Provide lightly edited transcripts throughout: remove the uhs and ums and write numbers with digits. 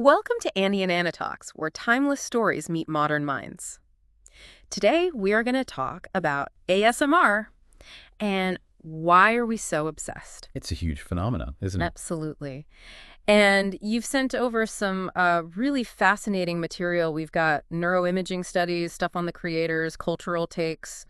Welcome to Annie and Anna Talks, where timeless stories meet modern minds. Today, we are going to talk about ASMR and why are we so obsessed? It's a huge phenomenon, isn't it? Absolutely. And you've sent over some really fascinating material. We've got neuroimaging studies, stuff on the creators, cultural takes,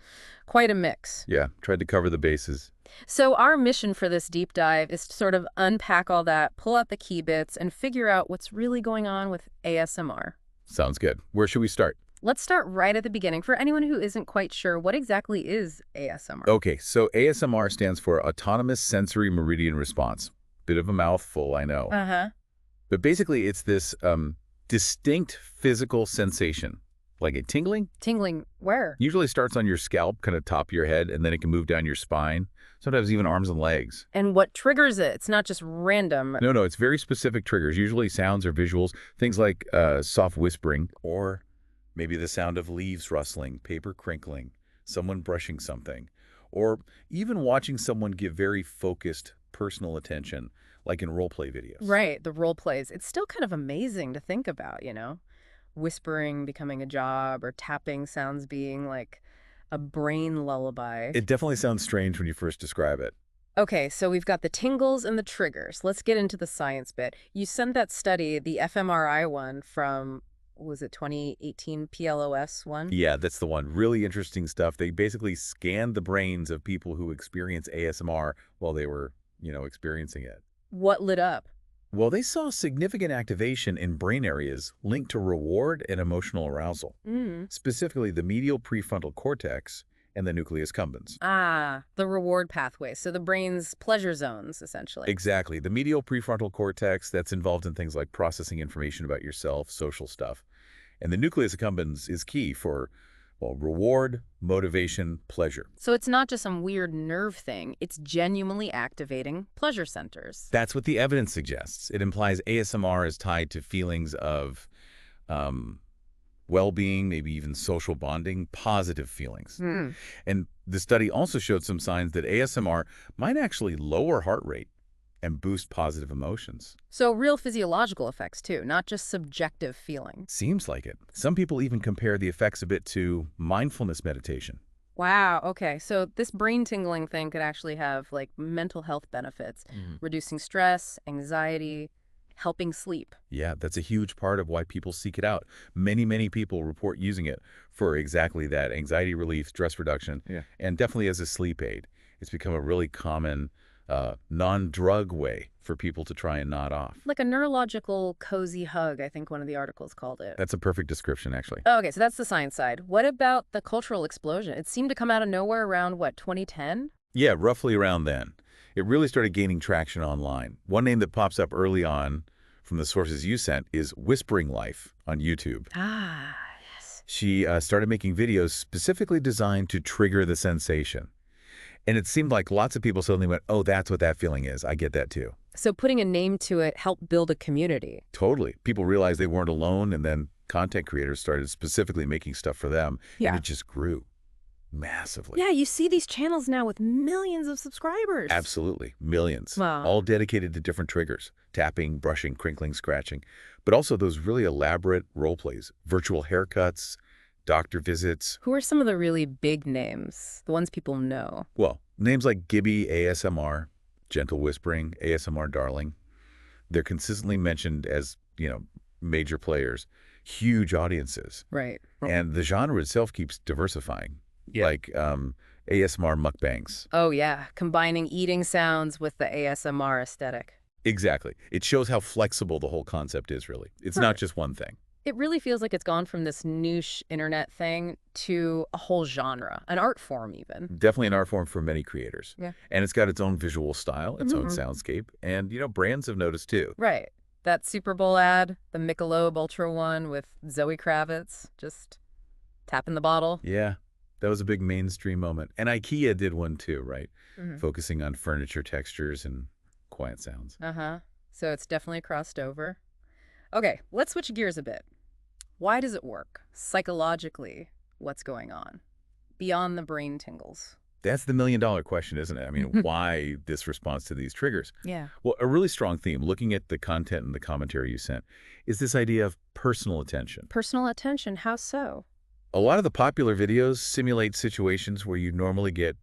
quite a mix. Yeah, tried to cover the bases. So our mission for this deep dive is to sort of unpack all that, pull out the key bits, and figure out what's really going on with ASMR. Sounds good. Where should we start? Let's start right at the beginning. For anyone who isn't quite sure, what exactly is ASMR? Okay, so ASMR stands for Autonomous Sensory Meridian Response. Bit of a mouthful, I know. Uh-huh. But basically, it's this distinct physical sensation, like a tingling. Tingling where? Usually starts on your scalp, kind of top of your head, and then it can move down your spine, sometimes even arms and legs. And what triggers it? It's not just random. No, it's very specific triggers, usually sounds or visuals, things like soft whispering, or maybe the sound of leaves rustling, paper crinkling, someone brushing something, or even watching someone give very focused personal attention, like in role-play videos. Right, the role plays. It's still kind of amazing to think about, Whispering becoming a job or tapping sounds being like a brain lullaby. It definitely sounds strange when you first describe it. Okay, so we've got the tingles and the triggers. Let's get into the science bit. You sent that study, the fMRI one from, was it 2018 PLOS one? Yeah, that's the one. Really interesting stuff. They basically scanned the brains of people who experience ASMR while they were, experiencing it. What lit up? Well, they saw significant activation in brain areas linked to reward and emotional arousal, specifically the medial prefrontal cortex and the nucleus accumbens. Ah, the reward pathway. So the brain's pleasure zones, essentially. Exactly. The medial prefrontal cortex that's involved in things like processing information about yourself, social stuff. And the nucleus accumbens is key for, well, reward, motivation, pleasure. So it's not just some weird nerve thing. It's genuinely activating pleasure centers. That's what the evidence suggests. It implies ASMR is tied to feelings of well-being, maybe even social bonding, positive feelings. And the study also showed some signs that ASMR might actually lower heart rate and boost positive emotions. So real physiological effects, too, not just subjective feeling. Seems like it. Some people even compare the effects a bit to mindfulness meditation. Wow, okay. So this brain tingling thing could actually have, like, mental health benefits, reducing stress, anxiety, helping sleep. Yeah, that's a huge part of why people seek it out. Many people report using it for exactly that, anxiety relief, stress reduction, and definitely as a sleep aid. It's become a really common non-drug way for people to try and nod off. Like a neurological cozy hug, I think one of the articles called it. That's a perfect description, actually. Okay, so that's the science side. What about the cultural explosion? It seemed to come out of nowhere around, what, 2010? Yeah, roughly around then. It really started gaining traction online. One name that pops up early on from the sources you sent is Whispering Life on YouTube. Ah, yes. She started making videos specifically designed to trigger the sensation. And it seemed like lots of people suddenly went, oh, that's what that feeling is. I get that too. So putting a name to it helped build a community. Totally. People realized they weren't alone, and then content creators started specifically making stuff for them. Yeah. And it just grew massively. Yeah, you see these channels now with millions of subscribers. Absolutely. Millions. Wow. All dedicated to different triggers. Tapping, brushing, crinkling, scratching. But also those really elaborate role plays, virtual haircuts, doctor visits. Who are some of the really big names, the ones people know? Well, names like Gibby ASMR, Gentle Whispering, ASMR Darling. They're consistently mentioned as, major players, huge audiences. Right. And the genre itself keeps diversifying, like ASMR mukbangs. Oh, yeah, combining eating sounds with the ASMR aesthetic. Exactly. It shows how flexible the whole concept is, really. It's not just one thing. It really feels like it's gone from this niche internet thing to a whole genre, an art form even. Definitely an art form for many creators. Yeah. And it's got its own visual style, its own soundscape. And, brands have noticed too. Right. That Super Bowl ad, the Michelob Ultra one with Zoe Kravitz, just tapping the bottle. Yeah, that was a big mainstream moment. And IKEA did one too, right? Focusing on furniture textures and quiet sounds. Uh-huh. So it's definitely crossed over. Okay, let's switch gears a bit. Why does it work? Psychologically, what's going on? Beyond the brain tingles. That's the million-dollar question, isn't it? I mean, why this response to these triggers? Yeah. Well, a really strong theme, looking at the content and the commentary you sent, is this idea of personal attention. Personal attention, how so? A lot of the popular videos simulate situations where you normally get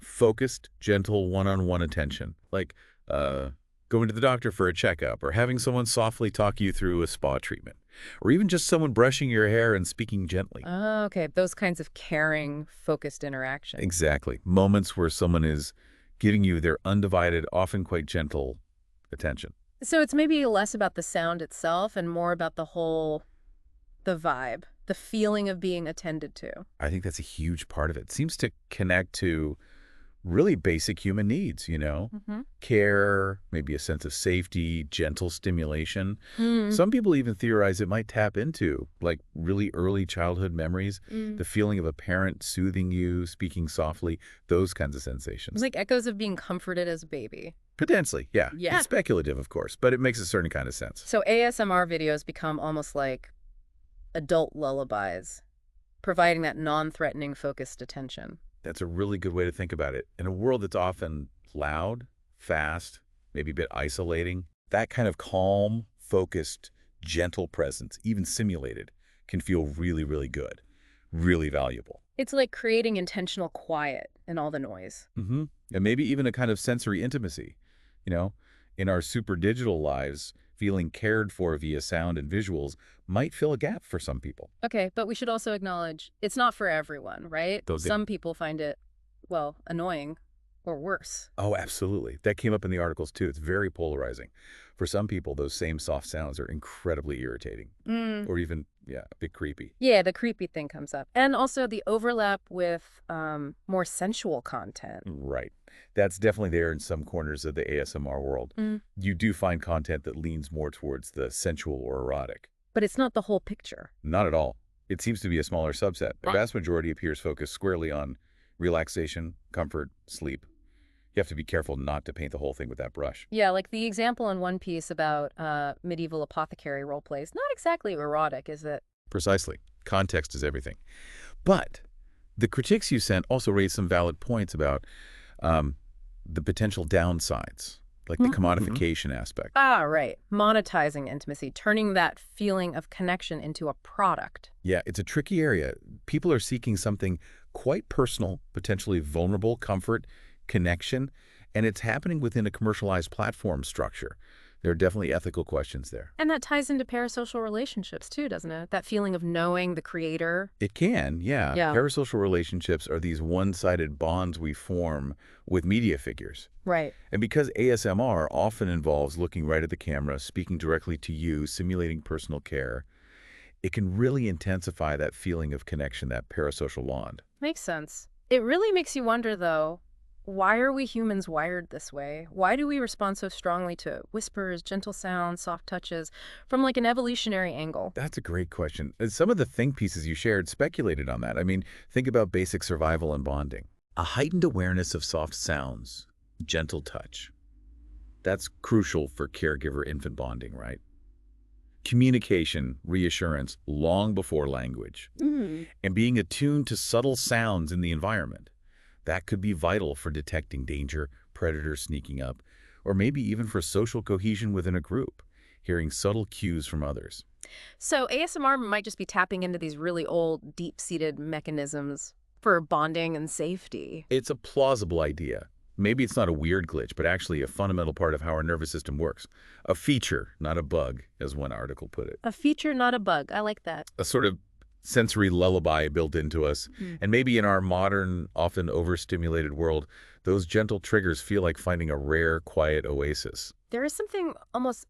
focused, gentle, one-on-one attention, like going to the doctor for a checkup, or having someone softly talk you through a spa treatment, or even just someone brushing your hair and speaking gently. Oh, okay, those kinds of caring, focused interactions. Exactly. Moments where someone is giving you their undivided, often quite gentle attention. So it's maybe less about the sound itself and more about the vibe, the feeling of being attended to. I think that's a huge part of it. It seems to connect to really basic human needs, Mm-hmm. care, maybe a sense of safety, gentle stimulation. Mm. Some people even theorize it might tap into, like, really early childhood memories, Mm. the feeling of a parent soothing you, speaking softly, those kinds of sensations. Like echoes of being comforted as a baby. Potentially, yeah. Yeah. It's speculative, of course, but it makes a certain kind of sense. So ASMR videos become almost like adult lullabies, providing that non-threatening, focused attention. That's a really good way to think about it. In a world that's often loud, fast, maybe a bit isolating, that kind of calm, focused, gentle presence, even simulated, can feel really, really good, really valuable. It's like creating intentional quiet in all the noise. And maybe even a kind of sensory intimacy. You know, in our super digital lives, feeling cared for via sound and visuals might fill a gap for some people. Okay, but we should also acknowledge it's not for everyone, right? Though they- Some people find it, well, annoying or worse. Oh, absolutely. That came up in the articles too. It's very polarizing. For some people, those same soft sounds are incredibly irritating Mm. or even, yeah, a bit creepy. Yeah, the creepy thing comes up. And also the overlap with more sensual content. Right. That's definitely there in some corners of the ASMR world. Mm. You do find content that leans more towards the sensual or erotic. But it's not the whole picture. Not at all. It seems to be a smaller subset. The vast majority appears focused squarely on relaxation, comfort, sleep. You have to be careful not to paint the whole thing with that brush. Yeah, like the example in One Piece about medieval apothecary role plays. Not exactly erotic, is it? Precisely. Context is everything. But the critiques you sent also raised some valid points about the potential downsides, like the commodification aspect. Ah, right. Monetizing intimacy, turning that feeling of connection into a product. Yeah, it's a tricky area. People are seeking something quite personal, potentially vulnerable, comfort, connection, and it's happening within a commercialized platform structure. There are definitely ethical questions there. And that ties into parasocial relationships too, doesn't it? That feeling of knowing the creator. It can, yeah. Yeah. Parasocial relationships are these one-sided bonds we form with media figures. Right. And because ASMR often involves looking right at the camera, speaking directly to you, simulating personal care, it can really intensify that feeling of connection, that parasocial bond. Makes sense. It really makes you wonder, though, why are we humans wired this way? Why do we respond so strongly to whispers, gentle sounds, soft touches, from like an evolutionary angle? That's a great question. Some of the think pieces you shared speculated on that. I mean, think about basic survival and bonding. A heightened awareness of soft sounds, gentle touch. That's crucial for caregiver-infant bonding, right? Communication, reassurance, long before language. And being attuned to subtle sounds in the environment. That could be vital for detecting danger, predators sneaking up, or maybe even for social cohesion within a group, hearing subtle cues from others. So ASMR might just be tapping into these really old, deep-seated mechanisms for bonding and safety. It's a plausible idea. Maybe it's not a weird glitch, but actually a fundamental part of how our nervous system works. A feature, not a bug, as one article put it. A feature, not a bug. I like that. A sort of sensory lullaby built into us. And maybe in our modern, often overstimulated world, those gentle triggers feel like finding a rare, quiet oasis. There is something almost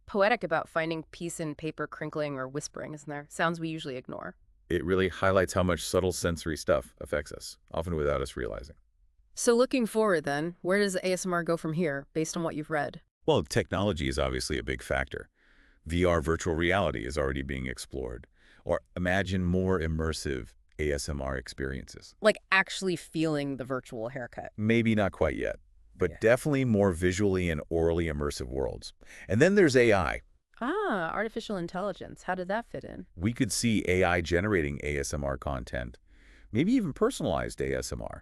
poetic about finding peace in paper crinkling or whispering, isn't there? Sounds we usually ignore. It really highlights how much subtle sensory stuff affects us, often without us realizing. So looking forward then, where does ASMR go from here, based on what you've read? Well, technology is obviously a big factor. VR virtual reality is already being explored. Or imagine more immersive ASMR experiences. Like actually feeling the virtual haircut. Maybe not quite yet, but Yeah. definitely more visually and orally immersive worlds. And then there's AI. Ah, artificial intelligence. How did that fit in? We could see AI generating ASMR content, maybe even personalized ASMR.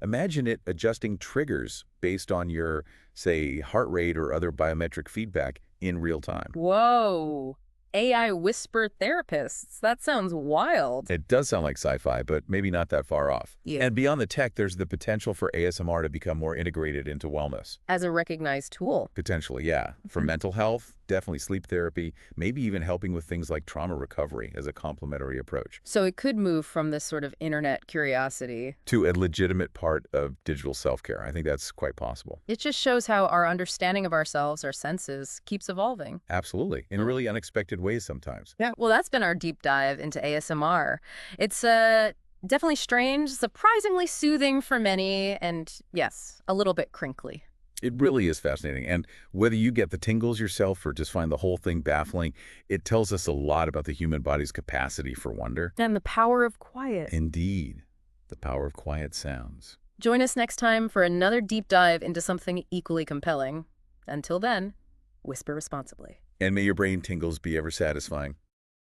Imagine it adjusting triggers based on your, say, heart rate or other biometric feedback in real time. Whoa. AI whisper therapists. That sounds wild. It does sound like sci-fi, but maybe not that far off. Yeah. And beyond the tech, there's the potential for ASMR to become more integrated into wellness. As a recognized tool. Potentially, yeah. For mental health, definitely sleep therapy, maybe even helping with things like trauma recovery as a complementary approach. So it could move from this sort of internet curiosity. To a legitimate part of digital self-care. I think that's quite possible. It just shows how our understanding of ourselves, our senses, keeps evolving. Absolutely. In really unexpected ways sometimes. Yeah. Well, that's been our deep dive into ASMR. It's definitely strange, surprisingly soothing for many, and yes, a little bit crinkly. It really is fascinating. And whether you get the tingles yourself or just find the whole thing baffling, it tells us a lot about the human body's capacity for wonder. And the power of quiet. Indeed, the power of quiet sounds. Join us next time for another deep dive into something equally compelling. Until then, whisper responsibly. And may your brain tingles be ever satisfying.